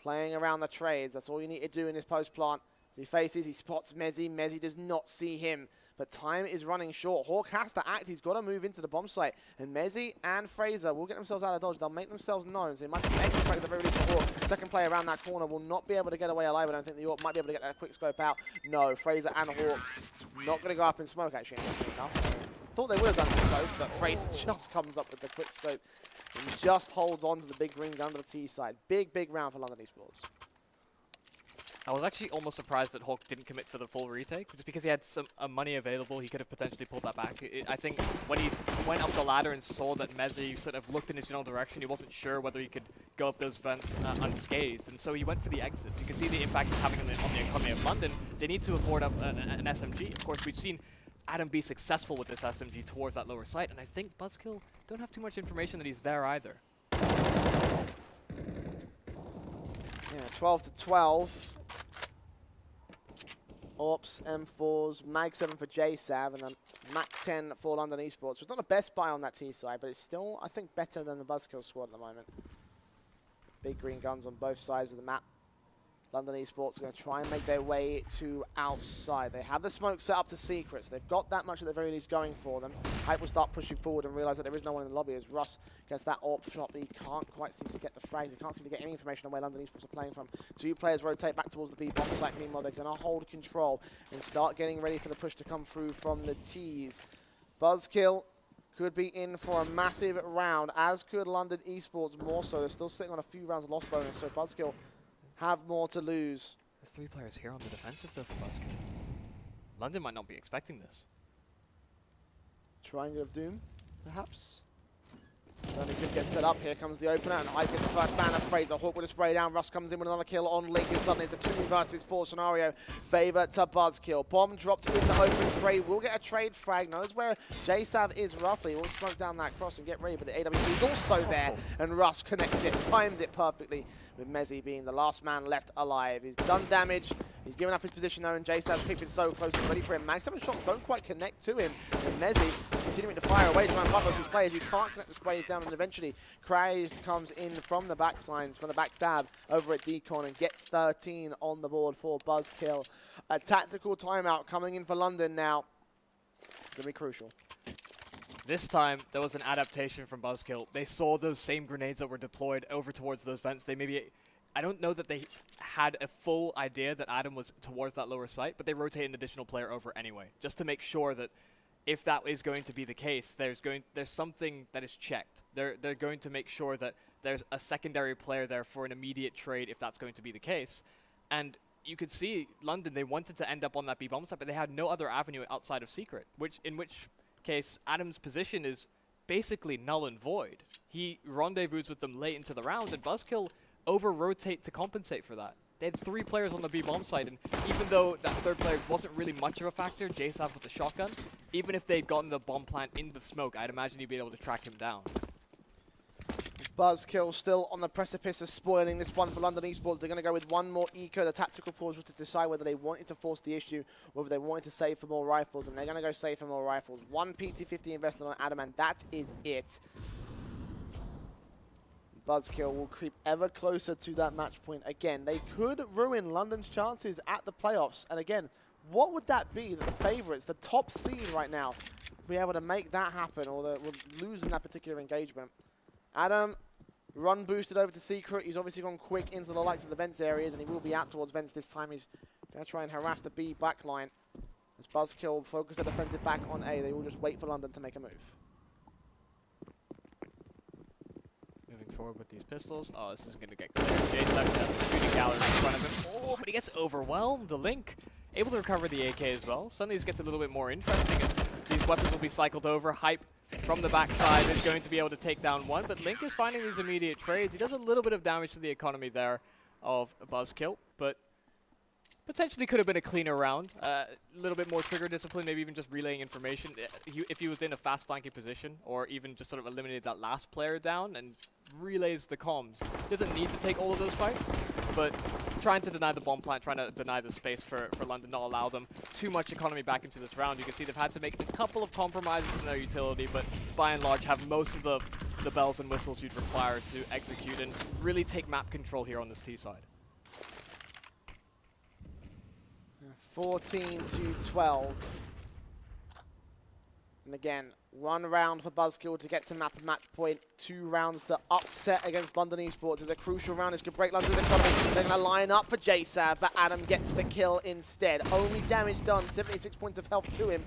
playing around the trades. That's all you need to do in this post plant. So he faces, he spots Mezzy. Mezzy does not see him. But time is running short. Hawk has to act. He's got to move into the bomb site. And Mezzy and Fraser will get themselves out of dodge. They'll make themselves known. So he might be some extra frag at the very least for Hawk. Second player around that corner will not be able to get away alive. I don't think the York might be able to get that quick scope out. No, Fraser and Hawk not going to go up in smoke, actually. Enough. Thought they would have done this close, but Fraser just comes up with the quick scope and just holds on to the big green gun to the T side. Big, big round for London Esports. I was actually almost surprised that Hawk didn't commit for the full retake, just because he had some money available. He could have potentially pulled that back. I think when he went up the ladder and saw that Mezzy sort of looked in his general direction, he wasn't sure whether he could go up those vents unscathed, and so he went for the exit. You can see the impact it's having on the economy of London. They need to afford up an SMG. Of course, we've seen Adam be successful with this SMG towards that lower site, and I think BuzzKill don't have too much information that he's there either. Yeah, 12-12. Ops, M4s, Mag 7 for JSAV, and then Mac 10 for London Esports. So it's not the best buy on that T side, but it's still, I think, better than the BuzzKill squad at the moment. Big green guns on both sides of the map. London Esports are going to try and make their way to outside. They have the smoke set up to secrets. They've got that much at the very least going for them. Hype will start pushing forward and realize that there is no one in the lobby as Russ gets that AWP shot, but he can't quite seem to get the frags. He can't seem to get any information on where London Esports are playing from. 2 players rotate back towards the B bomb site. Meanwhile, they're going to hold control and start getting ready for the push to come through from the T's. BuzzKill could be in for a massive round, as could London Esports more so. They're still sitting on a few rounds of loss bonus, so BuzzKill have more to lose. There's 3 players here on the defensive though for BuzzKill. London might not be expecting this. Triangle of Doom, perhaps? Certainly could get set up. Here comes the opener, and Hype gets the first banner. Fraser Hawk with a spray down. Russ comes in with another kill on Link, and suddenly it's a 2 versus 4 scenario. Favor to BuzzKill. Bomb dropped in the open. Trade will get a trade frag. Knows where JSAV is roughly. Will smoke down that cross and get ready, but the AWP is also there, and Russ connects it, times it perfectly, with Mezzy being the last man left alive. He's done damage. He's given up his position though, and J-Stab's creeping so close and ready for him. Mag 7 shots don't quite connect to him. And Mezzi continuing to fire away, trying to block those players. He can't connect the sprays down, and eventually Crazed comes in from the backsigns, from the backstab over at Decon and gets 13 on the board for BuzzKill. A tactical timeout coming in for London now. Gonna be crucial. This time, there was an adaptation from BuzzKill. They saw those same grenades that were deployed over towards those vents. They maybe... I don't know that they had a full idea that Adam was towards that lower site, but they rotate an additional player over anyway, just to make sure that if that is going to be the case, there's something that is checked. They're going to make sure that there's a secondary player there for an immediate trade if that's going to be the case. And you could see London, they wanted to end up on that B-bomb site, but they had no other avenue outside of Secret, in which case Adam's position is basically null and void. He rendezvous with them late into the round, and BuzzKill over-rotate to compensate for that. They had 3 players on the B-bomb side, and even though that third player wasn't really much of a factor, J-Sav with the shotgun, even if they'd gotten the bomb plant in the smoke, I'd imagine he'd be able to track him down. BuzzKill still on the precipice of spoiling this one for London Esports. They're going to go with one more eco. The tactical pause was to decide whether they wanted to force the issue, whether they wanted to save for more rifles, and they're going to go save for more rifles. 1 PT-50 invested on Adam, and that is it. BuzzKill will creep ever closer to that match point again. They could ruin London's chances at the playoffs. And again, what would that be that the favourites, the top seed right now, be able to make that happen, or will lose in that particular engagement? Adam, run boosted over to Secret. He's obviously gone quick into the likes of the vents areas, and he will be out towards vents this time. He's going to try and harass the B backline. As BuzzKill focus their defensive back on A, they will just wait for London to make a move. Forward with these pistols. Oh, this is going to get clear. Jay's stuck in the shooting gallery in front of him. Oh, but he gets overwhelmed. The Link able to recover the AK as well. Suddenly this gets a little bit more interesting as these weapons will be cycled over. Hype from the backside is going to be able to take down one, but Link is finding these immediate trades. He does a little bit of damage to the economy there of BuzzKill, but potentially could have been a cleaner round. A little bit more trigger discipline, maybe even just relaying information. If he was in a fast flanking position, or even just sort of eliminated that last player down and relays the comms. He doesn't need to take all of those fights, but trying to deny the bomb plant, trying to deny the space for London, not allow them too much economy back into this round. You can see they've had to make a couple of compromises in their utility, but by and large have most of the bells and whistles you'd require to execute and really take map control here on this T side. 14-12. And again, 1 round for BuzzKill to get to map and match point. 2 rounds to upset against London Esports. It's a crucial round. This could break London's economy. They're going to line up for JSAB, but Adam gets the kill instead. Only damage done, 76 points of health to him.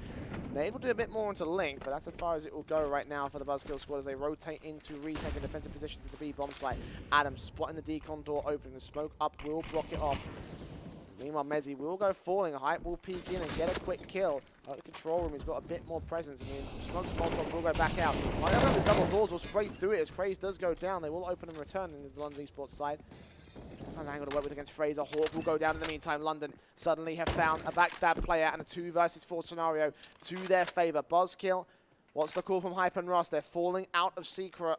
And able to do a bit more into Link, but that's as far as it will go right now for the BuzzKill squad as they rotate into retaking defensive positions at the B bomb site. Adam spotting the decon door open. The smoke up will block it off. Meanwhile, Mezzi will go falling. Hype will peek in and get a quick kill. At the control room, he's got a bit more presence. I mean, Smoke's Molotov will go back out. I don't know if his double doors will spray through it as Craze does go down. They will open and return in the London Esports side. An angle to work with against Fraser. Hawk will go down in the meantime. London suddenly have found a backstab player and a 2 versus 4 scenario to their favor. BuzzKill, what's the call from Hype and Ross? They're falling out of Secret.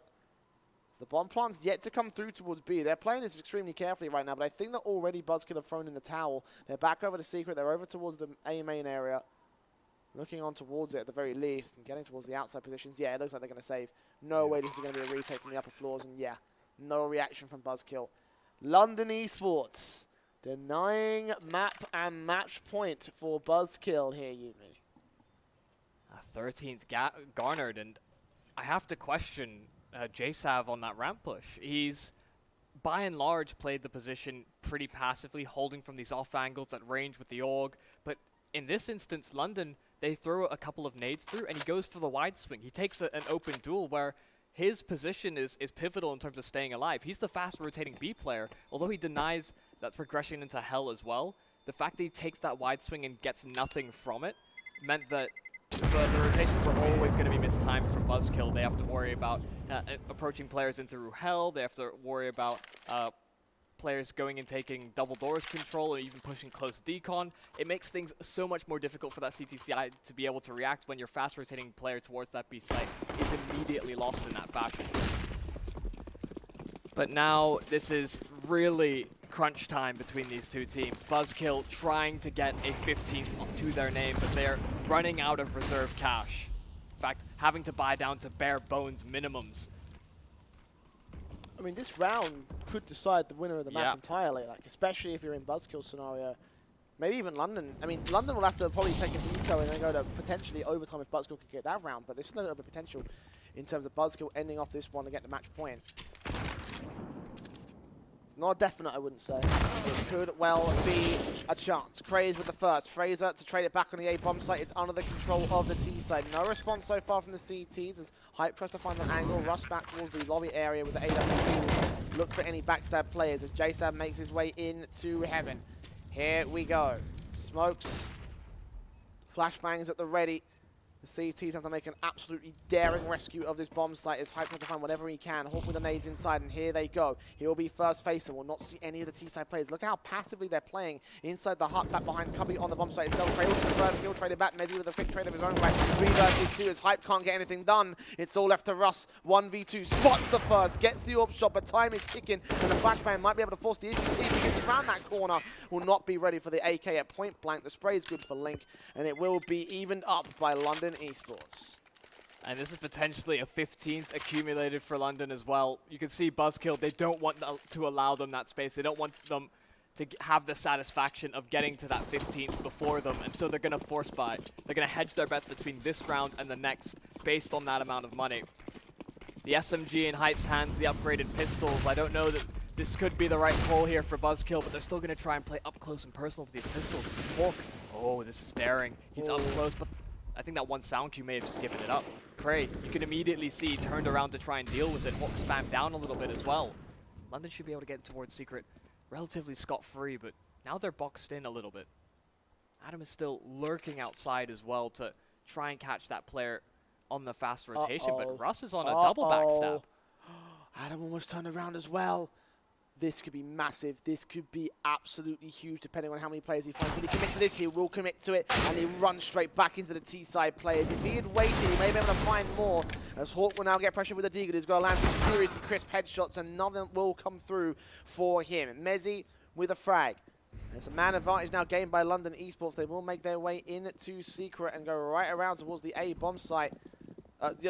The bomb plant's yet to come through towards B. They're playing this extremely carefully right now, but I think that already BuzzKill have thrown in the towel. They're back over to Secret. They're over towards the A main area. Looking on towards it at the very least and getting towards the outside positions. Yeah, it looks like they're going to save. No way this is going to be a retake from the upper floors. And yeah, no reaction from BuzzKill. London Esports denying map and match point for BuzzKill here, Yumi. 13th garnered, and I have to question JSav on that ramp push. He's, by and large, played the position pretty passively, holding from these off angles at range with the AUG. But in this instance, London, they throw a couple of nades through, and he goes for the wide swing. He takes an open duel where his position is pivotal in terms of staying alive. He's the fast-rotating B player, although he denies that progression into hell as well. The fact that he takes that wide swing and gets nothing from it meant that the rotations were always going to be mistimed from BuzzKill. They have to worry about approaching players into hell. They have to worry about players going and taking double doors control or even pushing close decon. It makes things so much more difficult for that CTCI to be able to react when your fast rotating player towards that B site is immediately lost in that fashion. But now this is really crunch time between these two teams. BuzzKill trying to get a 15th to their name, but they're running out of reserve cash. In fact, having to buy down to bare bones minimums. I mean, this round could decide the winner of the map entirely, like especially if you're in BuzzKill scenario. Maybe even London. I mean, London will have to probably take an eco and then go to potentially overtime if BuzzKill could get that round, but there's still a little bit of potential in terms of BuzzKill ending off this one to get the match point. It's not definite, I wouldn't say. It could well be a chance. Craze with the first. Fraser to trade it back on the A bomb site. It's under the control of the T side. No response so far from the CTs as Hype tries to find an angle. Rush back towards the lobby area with the AWP. Look for any backstab players as JSAB makes his way into heaven. Here we go. Smokes. Flashbangs at the ready. The CTs have to make an absolutely daring rescue of this bomb site as Hype tries to find whatever he can. Hawk with the nades inside, and here they go. He will be first facer. We'll not see any of the T-side players. Look how passively they're playing inside the hut, back behind Cubby on the bomb site itself. Cradle with the first kill, traded back. Mezzy with a quick trade of his own way. 3 versus 2 as Hype can't get anything done. It's all left to Russ. 1v2, spots the first, gets the AWP shot, but time is ticking, and the flashbang might be able to force the issue. See if he gets around that corner. Will not be ready for the AK at point blank. The spray is good for Link, and it will be evened up by London Esports. And this is potentially a 15th accumulated for London as well. You can see BuzzKill, they don't want to allow them that space. They don't want them to have the satisfaction of getting to that 15th before them, and so they're going to force buy. They're going to hedge their bets between this round and the next based on that amount of money. The SMG in Hype's hands, the upgraded pistols. I don't know that this could be the right call here for BuzzKill, but they're still going to try and play up close and personal with these pistols. Hawk, oh, this is daring. He's up close, but I think that one sound cue may have just given it up. Prey, you can immediately see turned around to try and deal with it. Hawk spammed down a little bit as well. London should be able to get towards Secret relatively scot-free, but now they're boxed in a little bit. Adam is still lurking outside as well to try and catch that player on the fast rotation, but Russ is on a double backstab. Adam almost turned around as well. This could be massive. This could be absolutely huge depending on how many players he finds. Will he commit to this? He will commit to it, and he runs straight back into the T-side players. If he had waited, he may be able to find more, as Hawk will now get pressure with the Deagle. He's got to land some seriously crisp headshots, and none of them will come through for him. Mezzy with a frag. There's a man advantage now gained by London Esports. They will make their way into Secret and go right around towards the A bomb site.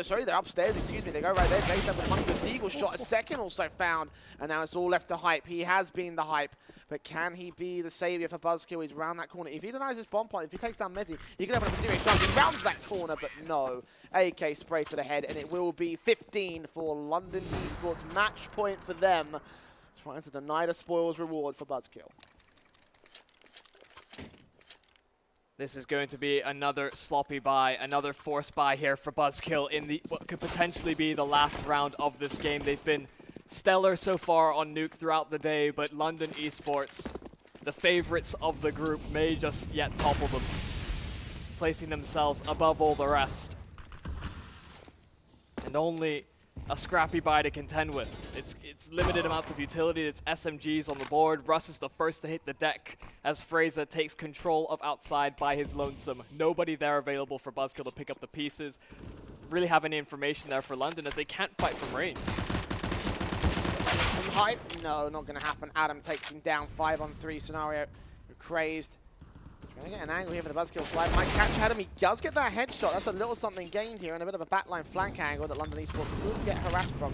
Sorry, they're upstairs, excuse me. They go right there. JSAB with money with Deagle shot. A second also found. And now it's all left to Hype. He has been the Hype. But can he be the savior for BuzzKill? He's round that corner. If he denies this bomb point, if he takes down Mezzy, he can open up a serious chance. He rounds that corner, but no. AK spray to the head, and it will be 15 for London Esports. Match point for them. Trying to deny the spoils reward for BuzzKill. This is going to be another sloppy buy, another forced buy here for BuzzKill in the what could potentially be the last round of this game. They've been stellar so far on Nuke throughout the day, but London Esports, the favorites of the group, may just yet topple them, placing themselves above all the rest. And only a scrappy buy to contend with. It's limited amounts of utility. It's SMGs on the board. Russ is the first to hit the deck as Fraser takes control of outside by his lonesome. Nobody there available for BuzzKill to pick up the pieces. Really have any information there for London as they can't fight from range. Some Hype? No, not going to happen. Adam takes him down. 5-on-3 scenario. You're crazed. Trying to get an angle here for the BuzzKill slide. Might catch Adam. He does get that headshot. That's a little something gained here and a bit of a backline flank angle that London Esports will get harassed from.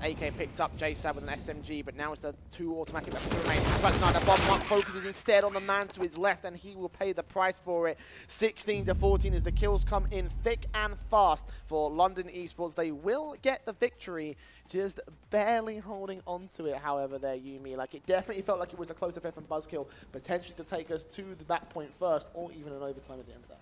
AK picked up JSAB with an SMG, but now it's the 2 automatic weapons remain. But no, the bomb one focuses instead on the man to his left, and he will pay the price for it. 16-14 as the kills come in thick and fast for London Esports. They will get the victory, just barely holding on to it, however, there, Yumi. Like, it definitely felt like it was a close affair from BuzzKill, potentially to take us to the back point first, or even an overtime at the end of that.